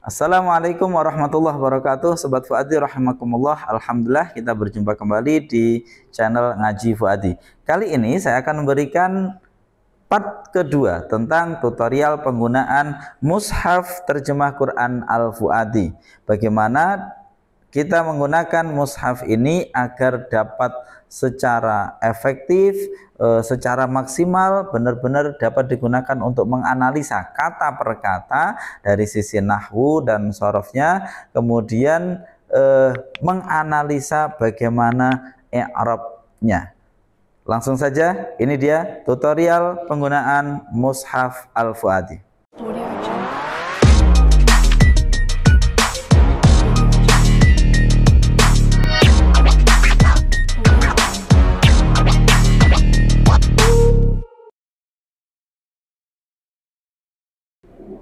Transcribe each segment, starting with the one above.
Assalamualaikum warahmatullahi wabarakatuh. Sobat Fuadi rahimakumullah. Alhamdulillah kita berjumpa kembali di channel Ngaji Fuadi. Kali ini saya akan memberikan part kedua tentang tutorial penggunaan mushaf terjemah Quran Al-Fuadi. Bagaimana kita menggunakan mushaf ini agar dapat secara efektif, secara maksimal, benar-benar dapat digunakan untuk menganalisa kata per kata dari sisi nahwu dan sorofnya, kemudian menganalisa bagaimana i'rabnya. Langsung saja, ini dia tutorial penggunaan mushaf Al-Fuadi.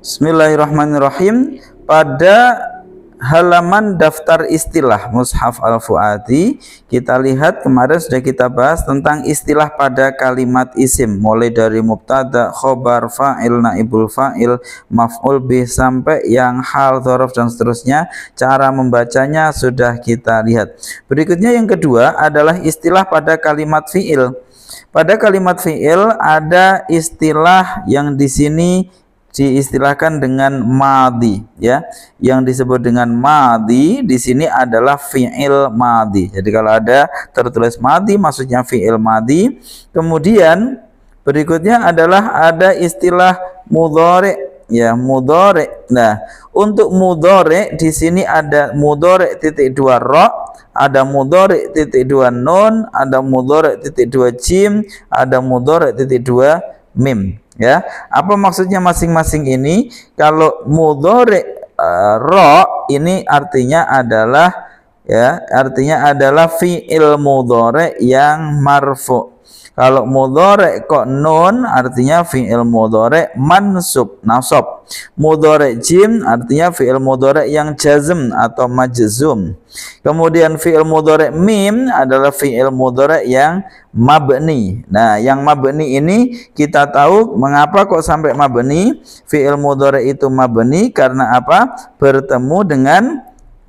Bismillahirrahmanirrahim. Pada halaman daftar istilah Mushaf Al-Fuadi, kita lihat kemarin sudah kita bahas tentang istilah pada kalimat isim, mulai dari mubtada, khobar, fa'il, naibul fa'il, maf'ul bih sampai yang hal, dzaraf dan seterusnya. Cara membacanya sudah kita lihat. Berikutnya yang kedua adalah istilah pada kalimat fi'il. Pada kalimat fi'il ada istilah yang di sini diistilahkan dengan madhi, ya. Yang disebut dengan madhi di sini adalah fi'il madhi. Jadi kalau ada tertulis madhi maksudnya fi'il madhi. Kemudian berikutnya adalah ada istilah mudhari, ya, mudhari. Nah, untuk mudhari di sini ada mudhari titik dua ra, ada mudhari titik dua nun, ada mudhari titik dua jim, ada mudhari titik dua mim. Ya, apa maksudnya masing-masing ini? Kalau mudhari ra ini artinya adalah, ya, artinya adalah fi'il mudhari yang marfu. Kalau mudhari kok nun artinya fi'il mudhari mansub, nasab. Mudhari jim artinya fi'il mudhari yang jazm atau majzum. Kemudian fi'il mudhari mim adalah fi'il mudhari yang mabni. Nah, yang mabni ini kita tahu mengapa kok sampai mabni. Fi'il mudhari itu mabni karena apa? Bertemu dengan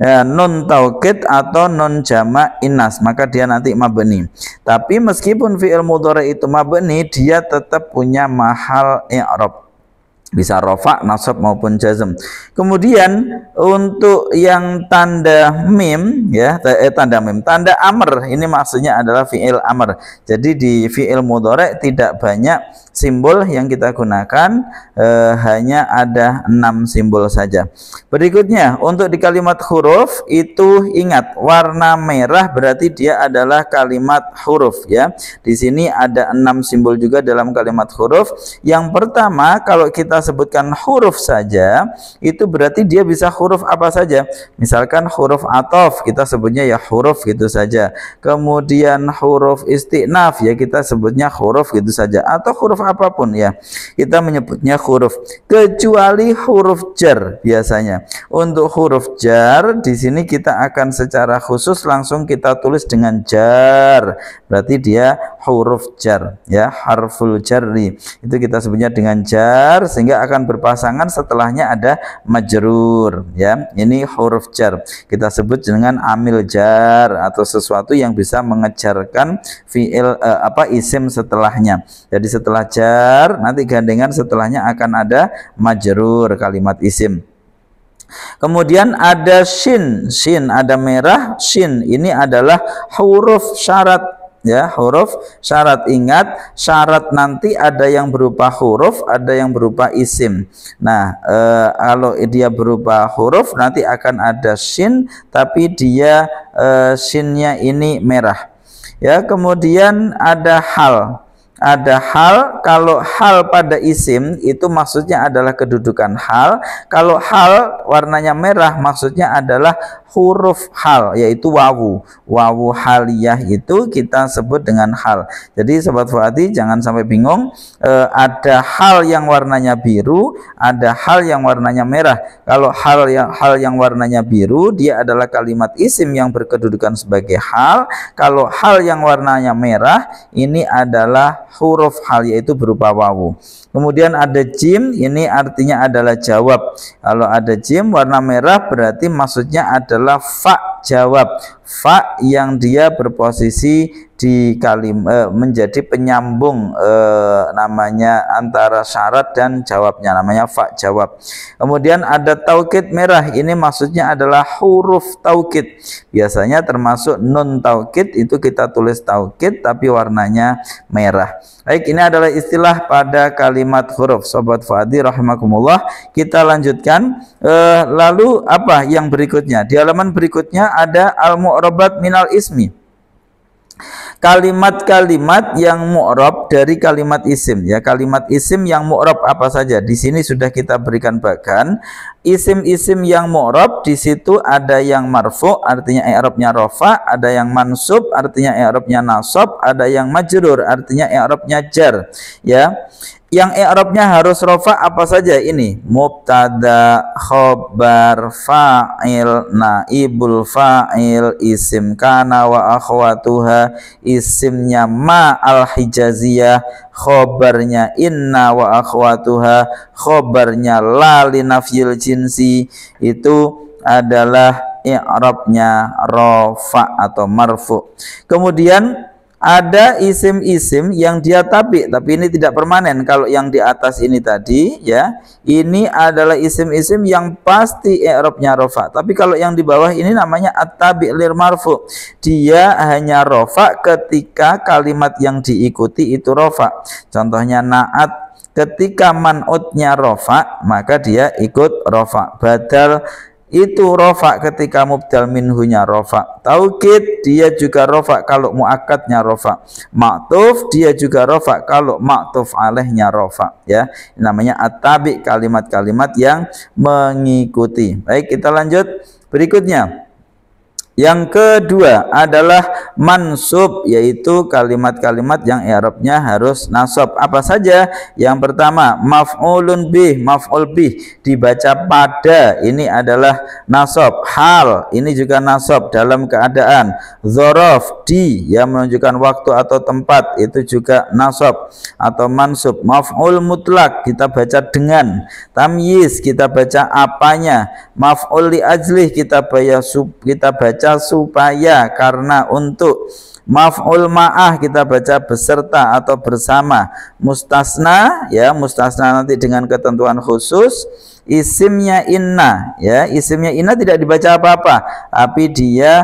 nun taukid atau nun jamak inas, maka dia nanti mabni. Tapi meskipun fi'il mudhari itu mabni, dia tetap punya mahal i'rab, bisa rofa, nasab maupun jazm. Kemudian untuk yang tanda mim, ya, tanda mim, tanda amr ini maksudnya adalah fi'il amr. Jadi di fi'il mudhari tidak banyak simbol yang kita gunakan, hanya ada 6 simbol saja. Berikutnya untuk di kalimat huruf itu ingat warna merah berarti dia adalah kalimat huruf, ya. Di sini ada 6 simbol juga dalam kalimat huruf. Yang pertama kalau kita sebutkan huruf saja itu berarti dia bisa huruf apa saja. Misalkan huruf athof kita sebutnya ya huruf gitu saja. Kemudian huruf istinaf ya kita sebutnya huruf gitu saja, atau huruf apapun ya kita menyebutnya huruf, kecuali huruf jar. Biasanya untuk huruf jar di sini kita akan secara khusus langsung kita tulis dengan jar, berarti dia huruf jar, ya, harful jarri itu kita sebutnya dengan jar, sehingga akan berpasangan setelahnya ada majrur, ya. Ini huruf jar kita sebut dengan amil jar atau sesuatu yang bisa mengejarkan fiil isim setelahnya. Jadi setelah jar nanti gandengan setelahnya akan ada majrur kalimat isim. Kemudian ada shin, shin ada merah, shin ini adalah huruf syarat, ya, huruf syarat. Ingat syarat nanti ada yang berupa huruf, ada yang berupa isim. Nah, kalau dia berupa huruf nanti akan ada shin, tapi dia shinnya ini merah, ya. Kemudian ada hal. Ada hal, kalau hal pada isim itu maksudnya adalah kedudukan hal. Kalau hal warnanya merah maksudnya adalah huruf hal, yaitu wawu. Wawu haliyah itu kita sebut dengan hal. Jadi Sobat Fuadi jangan sampai bingung, ada hal yang warnanya biru, ada hal yang warnanya merah. Kalau hal yang warnanya biru dia adalah kalimat isim yang berkedudukan sebagai hal. Kalau hal yang warnanya merah ini adalah huruf hal, yaitu berupa wawu. Kemudian ada jim, ini artinya adalah jawab. Kalau ada jim warna merah berarti maksudnya adalah fa, jawab. Fa yang dia berposisi di menjadi penyambung namanya antara syarat dan jawabnya, namanya fa, jawab. Kemudian ada taukid merah, ini maksudnya adalah huruf taukid. Biasanya termasuk nun taukid, itu kita tulis taukid tapi warnanya merah. Baik, ini adalah istilah pada kalimat huruf. Sobat Fuadi rahimakumullah, kita lanjutkan. Lalu apa yang berikutnya? Di halaman berikutnya ada al-mu'rabat minal ismi, kalimat-kalimat yang mu'rab dari kalimat isim, ya. Kalimat isim yang mu'rab apa saja? Di sini sudah kita berikan bagan. Isim-isim yang mu'rab di situ ada yang marfu, artinya i'rabnya rafa, ada yang mansub, artinya i'rabnya nasab, ada yang majrur, artinya i'rabnya jar, ya. Yang i'rabnya harus rafa apa saja ini? Mubtada, khobar, fa'il, naibul fa'il, isim kana wa akhwatuha, isimnya ma al-hijaziyah, khobarnya inna wa akhwatuha, khobarnya la linafyil jinsi, itu adalah i'rabnya rafa atau marfu. Kemudian ada isim-isim yang dia tapi ini tidak permanen. Kalau yang di atas ini tadi, ya, ini adalah isim-isim yang pasti i'rabnya rafa. Tapi kalau yang di bawah ini namanya at-tabi' lir marfu. Dia hanya rafa ketika kalimat yang diikuti itu rafa. Contohnya naat, ketika man'utnya rafa maka dia ikut rafa. Badal itu rafa ketika mubdal minhunya rafa. Taukid dia juga rafa kalau muakkadnya rafa. Ma'tuf dia juga rafa kalau ma'tuf alaihnya rafa, ya. Namanya at-tabi', kalimat-kalimat yang mengikuti. Baik, kita lanjut berikutnya. Yang kedua adalah mansub, yaitu kalimat-kalimat yang i'rabnya harus nasab. Apa saja? Yang pertama maf'ulun bih, maf'ul bih dibaca pada, ini adalah nasab. Hal, ini juga nasab dalam keadaan. Dzaraf, di yang menunjukkan waktu atau tempat, itu juga nasab atau mansub. Maf'ul mutlak kita baca dengan. Tamyiz kita baca apanya. Maf'ul li ajlih kita baca supaya, karena, untuk. Maf'ul ma'ah kita baca beserta atau bersama. Mustasna, ya, mustasna nanti dengan ketentuan khusus. Isimnya inna, ya, isimnya inna tidak dibaca apa-apa, tapi dia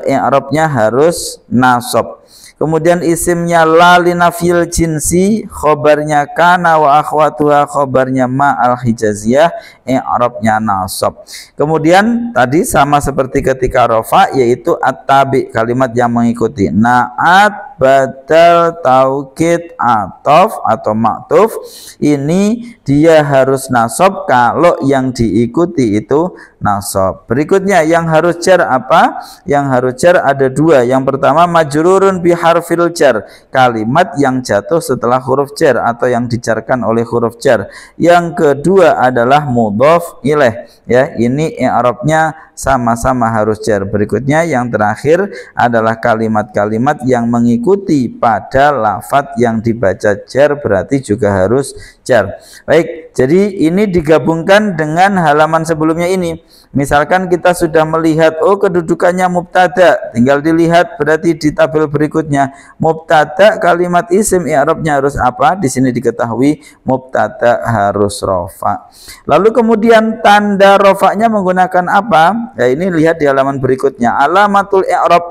i'rabnya harus nasab. Kemudian isimnya la linafil jinsi, khobarnya kana wa akhwatuha, khobarnya ma al-hijaziyah, i'rabnya nasab. Kemudian tadi sama seperti ketika rafa, yaitu at-tabi', kalimat yang mengikuti. Na'at, badal, taukid, atof atau ma'tuf, ini dia harus nasab kalau yang diikuti itu nasab. Berikutnya yang harus jar apa? Yang harus jar ada dua. Yang pertama majrurun biharfil jar, kalimat yang jatuh setelah huruf jar atau yang dijarkan oleh huruf jar. Yang kedua adalah mudhof ilaih, ya, ini i'rabnya sama-sama harus jar. Berikutnya yang terakhir adalah kalimat-kalimat yang mengikuti pada lafadz yang dibaca jar, berarti juga harus jar. Baik, jadi ini digabungkan dengan halaman sebelumnya ini. Misalkan kita sudah melihat, oh kedudukannya mubtada, tinggal dilihat berarti di tabel berikutnya. Mubtada kalimat isim i'rabnya harus apa? Di sini diketahui mubtada harus rafa. Lalu kemudian tanda rafanya menggunakan apa? Ya, ini lihat di halaman berikutnya. Alamatul i'rab.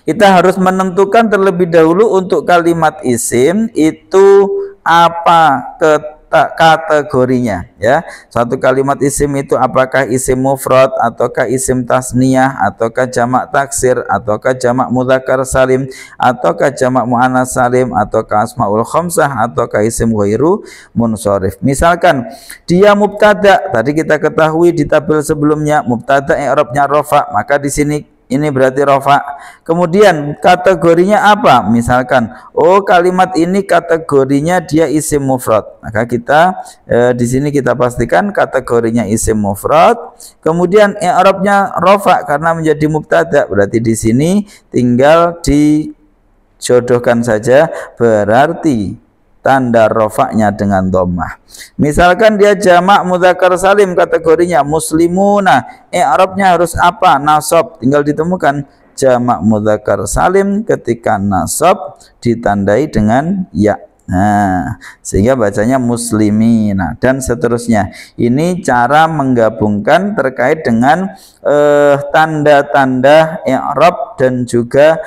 Kita harus menentukan terlebih dahulu untuk kalimat isim itu apa kategorinya, ya. Satu kalimat isim itu apakah isim mufrad ataukah isim tasniyah ataukah jamak taksir ataukah jamak mudzakkar salim ataukah jamak muannas salim ataukah asmaul khamsah ataukah isim ghairu munsharif. Misalkan dia mubtada, tadi kita ketahui di tabel sebelumnya mubtada i'rabnya rafa, maka di sini ini berarti rafa. Kemudian kategorinya apa? Misalkan, oh kalimat ini kategorinya dia isim mufrad, maka kita di sini kita pastikan kategorinya isim mufrad. Kemudian i'rabnya rafa karena menjadi mubtada, berarti di sini tinggal jodohkan saja, berarti tanda rofaknya dengan dhammah. Misalkan dia jamak mudzakkar salim, kategorinya muslimuna, i'rabnya harus apa? Nasab. Tinggal ditemukan jamak mudzakkar salim ketika nasab ditandai dengan ya. Nah, sehingga bacanya muslimina dan seterusnya. Ini cara menggabungkan terkait dengan tanda-tanda i'rab dan juga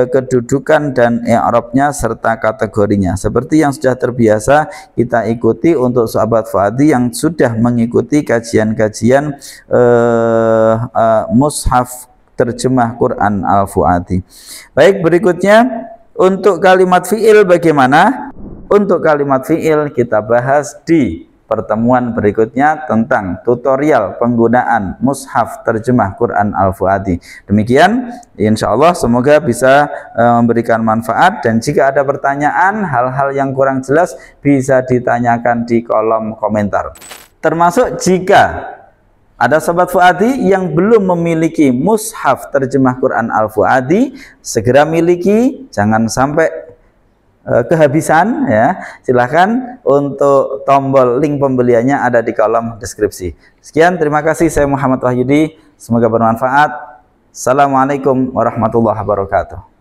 kedudukan dan i'rabnya serta kategorinya. Seperti yang sudah terbiasa kita ikuti untuk sahabat Fuadi yang sudah mengikuti kajian-kajian mushaf terjemah Quran Al-Fuadi. Baik, berikutnya untuk kalimat fi'il bagaimana? Untuk kalimat fi'il kita bahas di pertemuan berikutnya tentang tutorial penggunaan mushaf terjemah Quran Al-Fuadi. Demikian, insya Allah semoga bisa memberikan manfaat, dan jika ada pertanyaan, hal-hal yang kurang jelas bisa ditanyakan di kolom komentar. Termasuk jika ada sahabat Fuadi yang belum memiliki mushaf terjemah Quran Al-Fuadi, segera miliki, jangan sampai kehabisan ya. Silahkan, untuk tombol link pembeliannya ada di kolom deskripsi. Sekian, terima kasih. Saya Muhammad Wahyudi, semoga bermanfaat. Assalamualaikum warahmatullahi wabarakatuh.